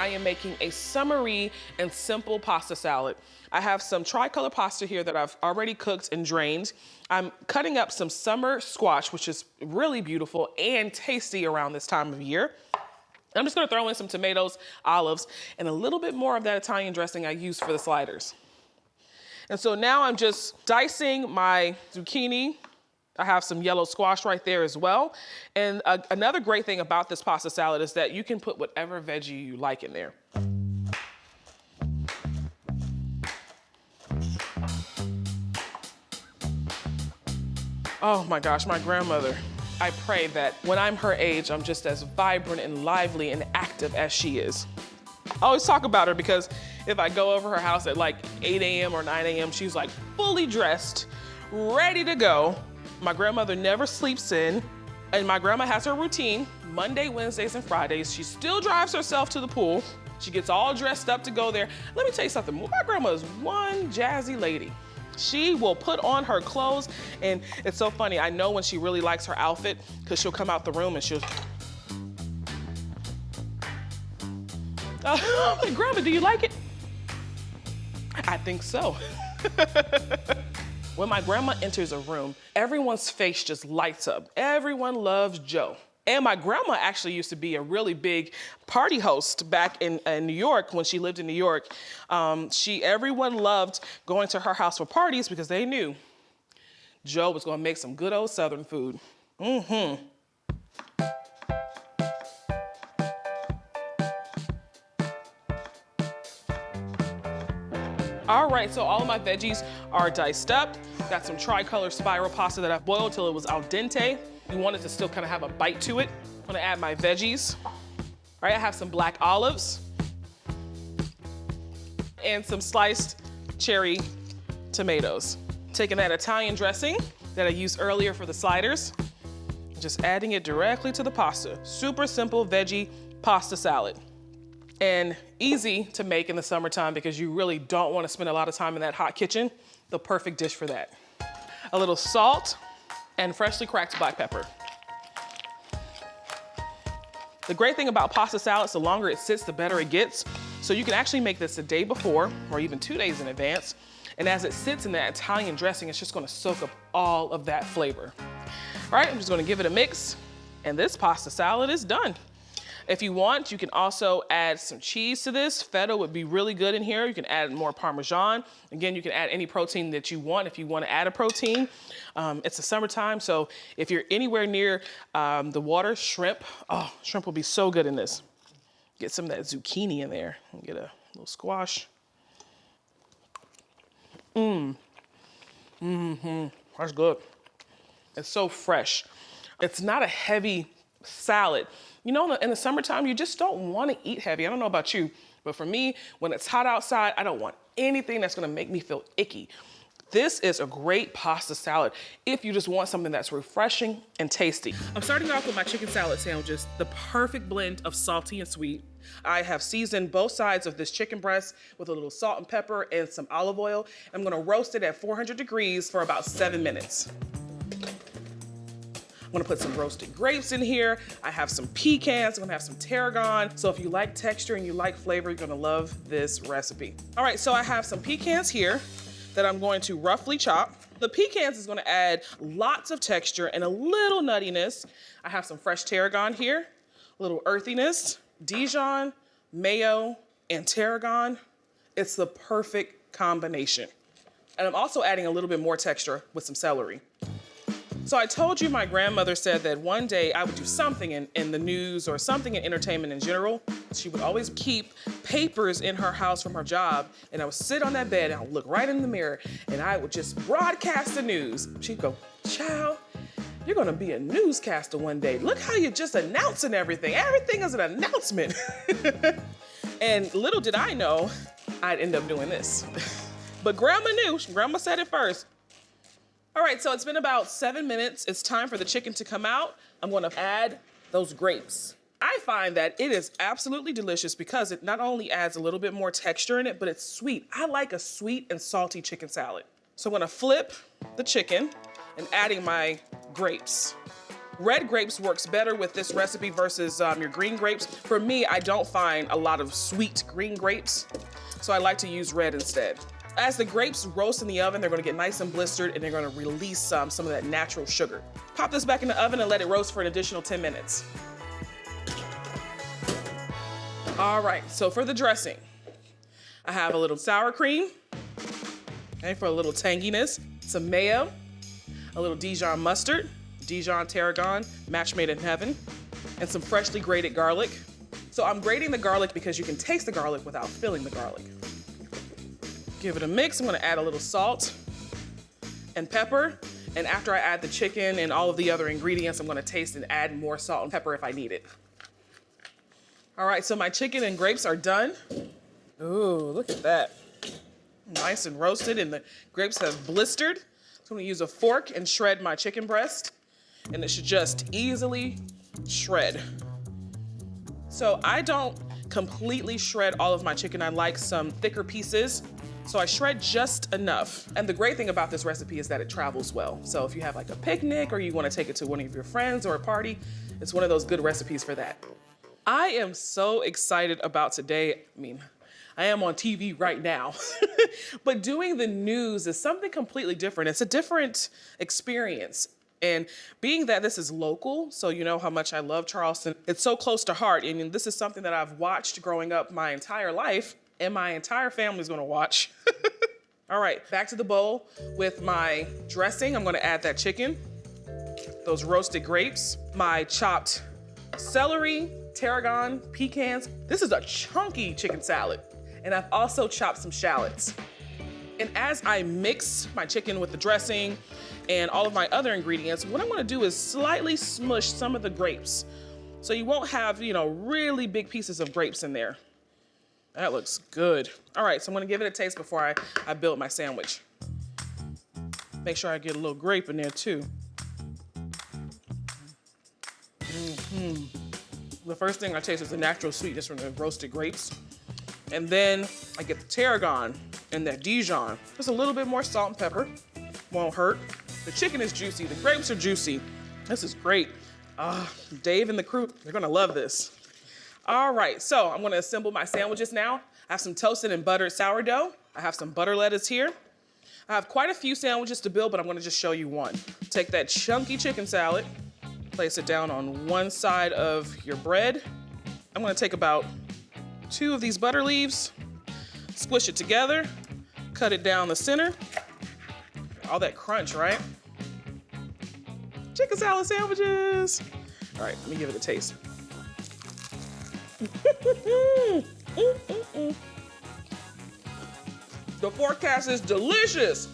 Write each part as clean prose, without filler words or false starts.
I am making a summery and simple pasta salad. I have some tricolor pasta here that I've already cooked and drained. I'm cutting up some summer squash, which is really beautiful and tasty around this time of year. I'm just gonna throw in some tomatoes, olives, and a little bit more of that Italian dressing I used for the sliders. And so now I'm just dicing my zucchini. I have some yellow squash right there as well. And another great thing about this pasta salad is that you can put whatever veggie you like in there. Oh my gosh, my grandmother. I pray that when I'm her age, I'm just as vibrant and lively and active as she is. I always talk about her because if I go over her house at like 8 a.m. or 9 a.m., she's like fully dressed, ready to go. My grandmother never sleeps in, and my grandma has her routine, Monday, Wednesdays, and Fridays. She still drives herself to the pool. She gets all dressed up to go there. Let me tell you something, my grandma is one jazzy lady. She will put on her clothes, and it's so funny. I know when she really likes her outfit because she'll come out the room and she'll, Grandma, do you like it? I think so. When my grandma enters a room, everyone's face just lights up. Everyone loves Joe. And my grandma actually used to be a really big party host back in New York when she lived in New York. Everyone loved going to her house for parties because they knew Joe was gonna make some good old Southern food. All right, so all of my veggies are diced up. Got some tricolor spiral pasta that I've boiled till it was al dente. You want it to still kind of have a bite to it. I'm gonna add my veggies. All right, I have some black olives and some sliced cherry tomatoes. Taking that Italian dressing that I used earlier for the sliders, just adding it directly to the pasta. Super simple veggie pasta salad. And easy to make in the summertime because you really don't want to spend a lot of time in that hot kitchen. The perfect dish for that. A little salt and freshly cracked black pepper. The great thing about pasta salads, the longer it sits, the better it gets. So you can actually make this a day before or even 2 days in advance. And as it sits in that Italian dressing, it's just gonna soak up all of that flavor. All right, I'm just gonna give it a mix, and this pasta salad is done. If you want, you can also add some cheese to this. Feta would be really good in here. You can add more Parmesan. Again, you can add any protein that you want if you want to add a protein. It's the summertime, so if you're anywhere near the water, shrimp will be so good in this. Get some of that zucchini in there and get a little squash. That's good. It's so fresh. It's not a heavy salad. You know, in the summertime, you just don't want to eat heavy. I don't know about you, but for me, when it's hot outside, I don't want anything that's gonna make me feel icky. This is a great pasta salad if you just want something that's refreshing and tasty. I'm starting off with my chicken salad sandwiches, the perfect blend of salty and sweet. I have seasoned both sides of this chicken breast with a little salt and pepper and some olive oil. I'm gonna roast it at 400 degrees for about 7 minutes. I'm gonna put some roasted grapes in here. I have some pecans, I'm gonna have some tarragon. So if you like texture and you like flavor, you're gonna love this recipe. All right, so I have some pecans here that I'm going to roughly chop. The pecans is gonna add lots of texture and a little nuttiness. I have some fresh tarragon here, a little earthiness, Dijon, mayo, and tarragon. It's the perfect combination. And I'm also adding a little bit more texture with some celery. So I told you my grandmother said that one day I would do something in the news or something in entertainment in general. She would always keep papers in her house from her job, and I would sit on that bed and I would look right in the mirror and I would just broadcast the news. She'd go, "Child, you're gonna be a newscaster one day. Look how you're just announcing everything. Everything is an announcement." And little did I know, I'd end up doing this. But grandma knew, grandma said it first. All right, so it's been about 7 minutes. It's time for the chicken to come out. I'm gonna add those grapes. I find that it is absolutely delicious because it not only adds a little bit more texture in it, but it's sweet. I like a sweet and salty chicken salad. So I'm gonna flip the chicken and adding my grapes. Red grapes works better with this recipe versus your green grapes. For me, I don't find a lot of sweet green grapes, so I like to use red instead. As the grapes roast in the oven, they're gonna get nice and blistered and they're gonna release some of that natural sugar. Pop this back in the oven and let it roast for an additional 10 minutes. All right, so for the dressing, I have a little sour cream, okay, for a little tanginess, some mayo, a little Dijon mustard, Dijon tarragon, match made in heaven, and some freshly grated garlic. So I'm grating the garlic because you can taste the garlic without feeling the garlic. Give it a mix. I'm gonna add a little salt and pepper. And after I add the chicken and all of the other ingredients, I'm gonna taste and add more salt and pepper if I need it. All right, so my chicken and grapes are done. Ooh, look at that. Nice and roasted and the grapes have blistered. So I'm gonna use a fork and shred my chicken breast and it should just easily shred. So I don't completely shred all of my chicken. I like some thicker pieces. So I shred just enough. And the great thing about this recipe is that it travels well. So if you have like a picnic or you wanna take it to one of your friends or a party, it's one of those good recipes for that. I am so excited about today. I mean, I am on TV right now, but doing the news is something completely different. It's a different experience. And being that this is local, so you know how much I love Charleston, it's so close to heart. And this is something that I've watched growing up my entire life and my entire family's gonna watch. All right, back to the bowl with my dressing. I'm gonna add that chicken, those roasted grapes, my chopped celery, tarragon, pecans. This is a chunky chicken salad. And I've also chopped some shallots. And as I mix my chicken with the dressing and all of my other ingredients, what I'm gonna do is slightly smush some of the grapes. So you won't have, really big pieces of grapes in there. That looks good. All right, so I'm gonna give it a taste before I build my sandwich. Make sure I get a little grape in there too. The first thing I taste is the natural sweetness from the roasted grapes. And then I get the tarragon and that Dijon. Just a little bit more salt and pepper, won't hurt. The chicken is juicy, the grapes are juicy. This is great. Dave and the crew, they're gonna love this. All right, so I'm gonna assemble my sandwiches now. I have some toasted and buttered sourdough. I have some butter lettuce here. I have quite a few sandwiches to build, but I'm gonna just show you one. Take that chunky chicken salad, place it down on one side of your bread. I'm gonna take about 2 of these butter leaves, squish it together, cut it down the center. All that crunch, right? Chicken salad sandwiches. All right, let me give it a taste. The forecast is delicious.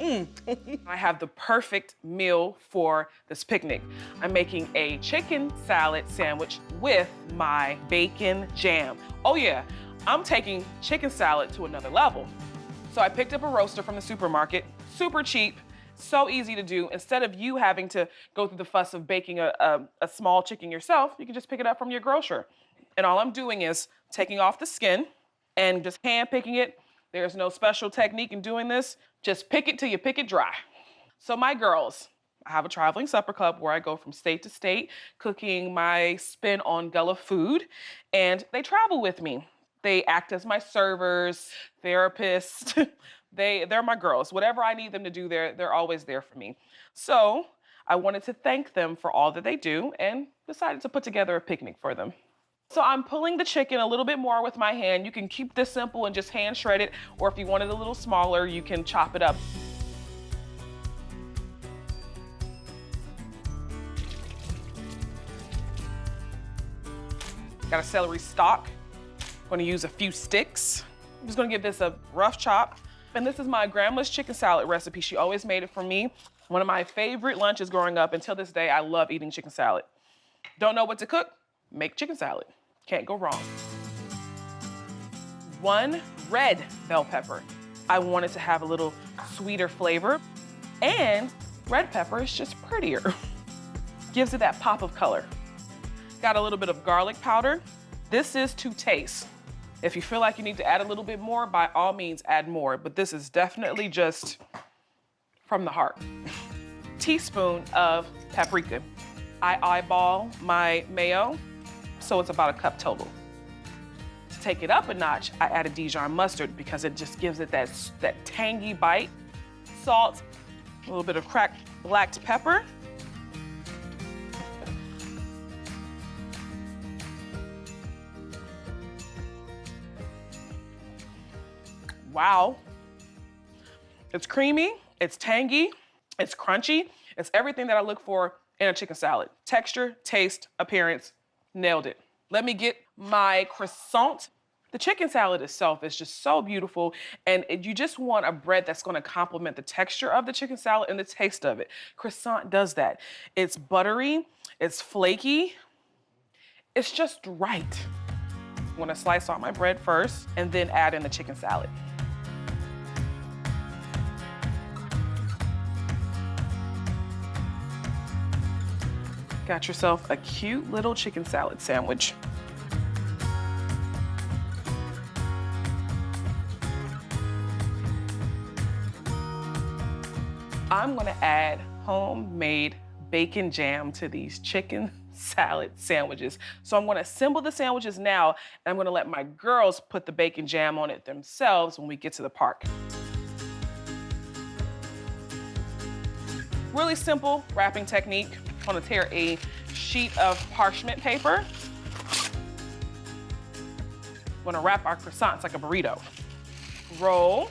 I have the perfect meal for this picnic. I'm making a chicken salad sandwich with my bacon jam. Oh yeah, I'm taking chicken salad to another level. So I picked up a roaster from the supermarket, super cheap, so easy to do. Instead of you having to go through the fuss of baking a small chicken yourself, you can just pick it up from your grocer. And all I'm doing is taking off the skin and just hand picking it. There's no special technique in doing this. Just pick it till you pick it dry. So my girls, I have a traveling supper club where I go from state to state, cooking my spin on Gullah food, and they travel with me. They act as my servers, therapists. They're my girls. Whatever I need them to do, they're always there for me. So I wanted to thank them for all that they do and decided to put together a picnic for them. So I'm pulling the chicken a little bit more with my hand. You can keep this simple and just hand shred it, or if you want it a little smaller, you can chop it up. Got a celery stalk. I'm gonna use a few sticks. I'm just gonna give this a rough chop. And this is my grandma's chicken salad recipe. She always made it for me. One of my favorite lunches growing up. Until this day, I love eating chicken salad. Don't know what to cook? Make chicken salad. Can't go wrong. 1 red bell pepper. I wanted to have a little sweeter flavor. And red pepper is just prettier. Gives it that pop of color. Got a little bit of garlic powder. This is to taste. If you feel like you need to add a little bit more, by all means add more, but this is definitely just from the heart. Teaspoon of paprika. I eyeball my mayo, so it's about a cup total. To take it up a notch, I added Dijon mustard because it just gives it that tangy bite. Salt, a little bit of cracked black pepper. Wow. It's creamy, it's tangy, it's crunchy. It's everything that I look for in a chicken salad. Texture, taste, appearance, nailed it. Let me get my croissant. The chicken salad itself is just so beautiful, and you just want a bread that's gonna complement the texture of the chicken salad and the taste of it. Croissant does that. It's buttery, it's flaky, it's just right. I'm gonna slice out my bread first and then add in the chicken salad. Got yourself a cute little chicken salad sandwich. I'm gonna add homemade bacon jam to these chicken salad sandwiches. So I'm gonna assemble the sandwiches now, and I'm gonna let my girls put the bacon jam on it themselves when we get to the park. Really simple wrapping technique. I'm gonna tear a sheet of parchment paper. I'm gonna wrap our croissants like a burrito. Roll,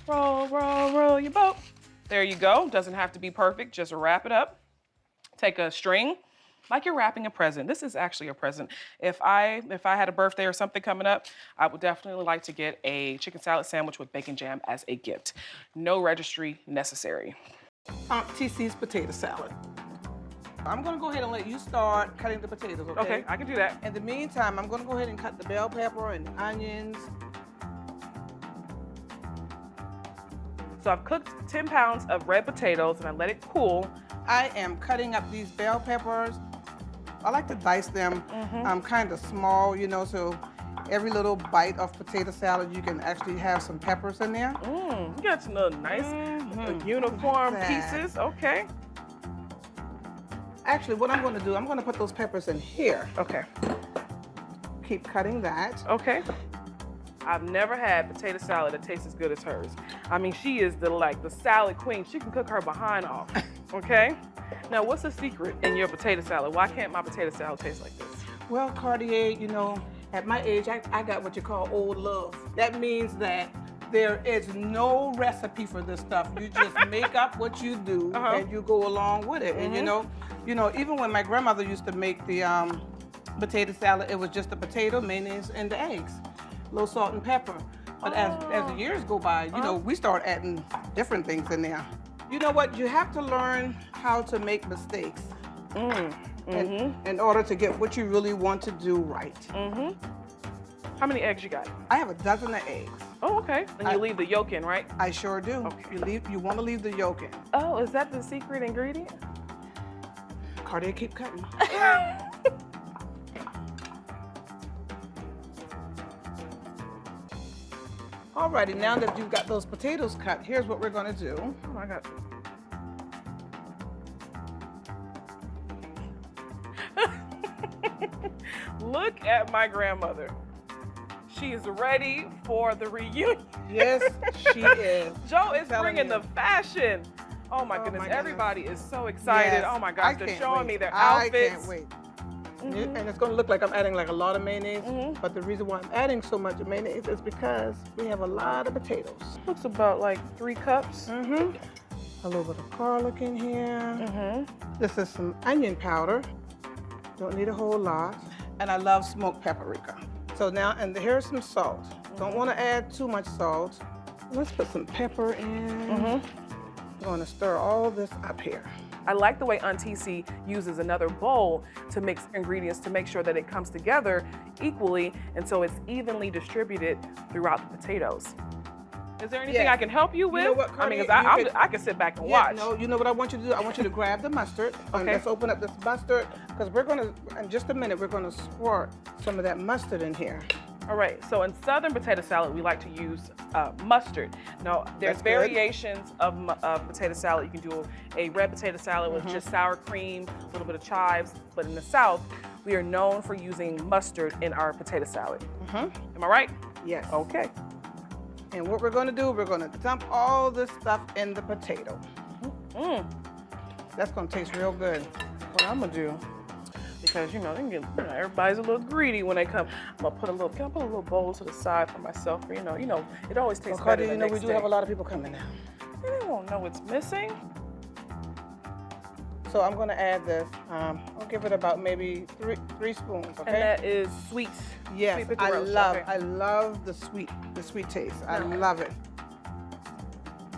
roll, roll, roll your boat. There you go. Doesn't have to be perfect, just wrap it up. Take a string, like you're wrapping a present. This is actually a present. If I had a birthday or something coming up, I would definitely like to get a chicken salad sandwich with bacon jam as a gift. No registry necessary. Aunt TC's potato salad. I'm gonna go ahead and let you start cutting the potatoes, okay? Okay, I can do that. In the meantime, I'm gonna go ahead and cut the bell pepper and the onions. So I've cooked 10 pounds of red potatoes and I let it cool. I am cutting up these bell peppers. I like to dice them kind of small, you know, so every little bite of potato salad, you can actually have some peppers in there. You got some little nice uniform pieces, okay. Actually, what I'm gonna do, I'm gonna put those peppers in here. Okay. Keep cutting that. Okay. I've never had potato salad that tastes as good as hers. I mean, she is the salad queen. She can cook her behind off, okay? Now, what's the secret in your potato salad? Why can't my potato salad taste like this? Well, Kardea, you know, at my age, I got what you call old love. That means that there is no recipe for this stuff. You just make up what you do and you go along with it. And you know, even when my grandmother used to make the potato salad, it was just the potato, mayonnaise, and the eggs. A little salt and pepper. But as the years go by, you know, we start adding different things in there. You know what? You have to learn how to make mistakes in order to get what you really want to do right. How many eggs you got? I have a dozen of eggs. Oh, okay. And you leave the yolk in, right? I sure do. Okay. You want to leave the yolk in. Oh, is that the secret ingredient? Kardea, keep cutting. Alrighty, now that you've got those potatoes cut, here's what we're gonna do. Oh, I got Look at my grandmother. She is ready for the reunion. Yes, she is. Joe is bringing the fashion. Oh my goodness, everybody is so excited. Yes, oh my gosh, they're showing me their I outfits. can't wait. And it's gonna look like I'm adding like a lot of mayonnaise, but the reason why I'm adding so much mayonnaise is because we have a lot of potatoes. Looks about like 3 cups. A little bit of garlic in here. This is some onion powder. Don't need a whole lot. And I love smoked paprika. So now, and here's some salt. Don't want to add too much salt. Let's put some pepper in. I'm going to stir all this up here. I like the way Aunt TC uses another bowl to mix ingredients to make sure that it comes together equally and so it's evenly distributed throughout the potatoes. Is there anything I can help you with? You know what, I mean, Kardea, I can sit back and watch. No, you know what I want you to do? I want you to grab the mustard. Okay. Let's open up this mustard because we're going to, in just a minute, we're going to squirt some of that mustard in here. All right, so in Southern potato salad, we like to use mustard. Now, there's That's good. variations of potato salad. You can do a red potato salad with just sour cream, a little bit of chives, but in the South, we are known for using mustard in our potato salad. Am I right? Yes. Okay. And what we're gonna do, we're gonna dump all this stuff in the potato. That's gonna taste real good. What I'm gonna do, because you know, everybody's a little greedy when they come. I'm gonna put a little, can I put a little bowl to the side for myself? For, you know, it always tastes better the next we do day. have a lot of people coming now. They won't know what's missing. So I'm gonna add this. I'll give it about maybe three spoons, okay? And that is sweet. Yes, sweet pickled I roast, love, okay. I love the sweet taste. I love it.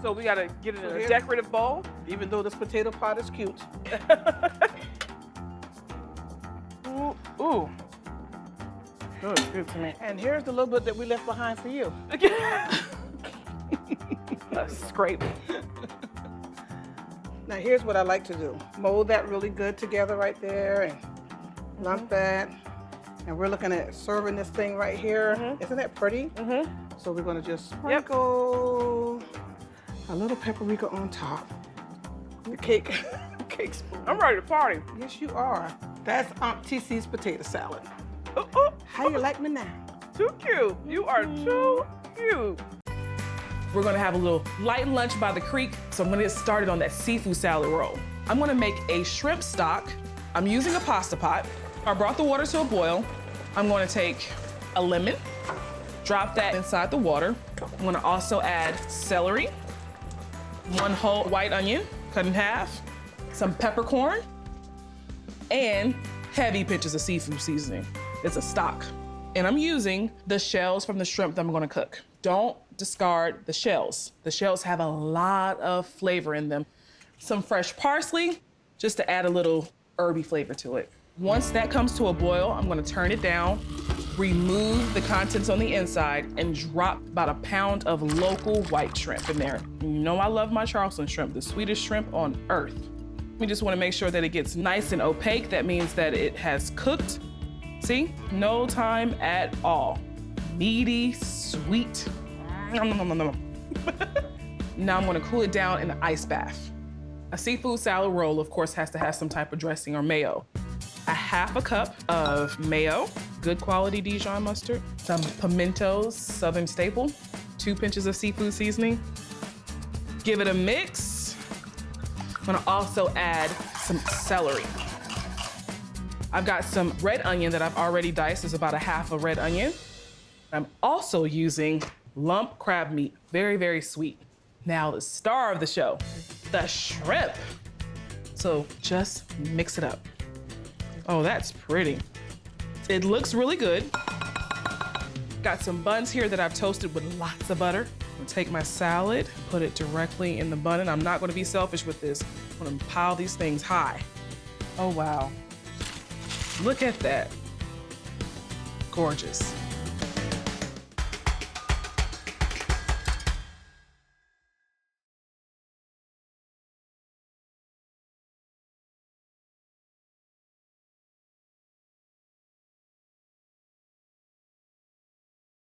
So we gotta get it in a here- decorative bowl. Even though this potato pot is cute. Ooh. Good to me. And here's the little bit that we left behind for you. A scrape. Now here's what I like to do. Mold that really good together right there and lump that. And we're looking at serving this thing right here. Isn't that pretty? So we're gonna just sprinkle a little paprika on top. The cake spoon. I'm ready to party. Yes, you are. That's Aunt TC's potato salad. Ooh. How you like me now? Too cute. You are too cute. We're gonna have a little light lunch by the creek, so I'm gonna get started on that seafood salad roll. I'm gonna make a shrimp stock. I'm using a pasta pot. I brought the water to a boil. I'm gonna take a lemon, drop that inside the water. I'm gonna also add celery, 1 whole white onion, cut in half, some peppercorn, and heavy pinches of seafood seasoning. It's a stock. And I'm using the shells from the shrimp that I'm gonna cook. Don't discard the shells. The shells have a lot of flavor in them. Some fresh parsley, just to add a little herby flavor to it. Once that comes to a boil, I'm gonna turn it down, remove the contents on the inside, and drop about a pound of local white shrimp in there. You know I love my Charleston shrimp, the sweetest shrimp on earth. We just wanna make sure that it gets nice and opaque. That means that it has cooked. See, no time at all. Meaty, sweet. Now I'm gonna cool it down in an ice bath. A seafood salad roll, of course, has to have some type of dressing or mayo. A 1/2 cup of mayo, good quality Dijon mustard, some pimentos, Southern staple, 2 pinches of seafood seasoning. Give it a mix. I'm gonna also add some celery. I've got some red onion that I've already diced. It's about a 1/2 red onion. I'm also using lump crab meat, very, very sweet. Now the star of the show, the shrimp. So just mix it up. Oh, that's pretty. It looks really good. Got some buns here that I've toasted with lots of butter. I'm gonna take my salad, put it directly in the bun, and I'm not gonna be selfish with this. I'm gonna pile these things high. Oh, wow. Look at that. Gorgeous.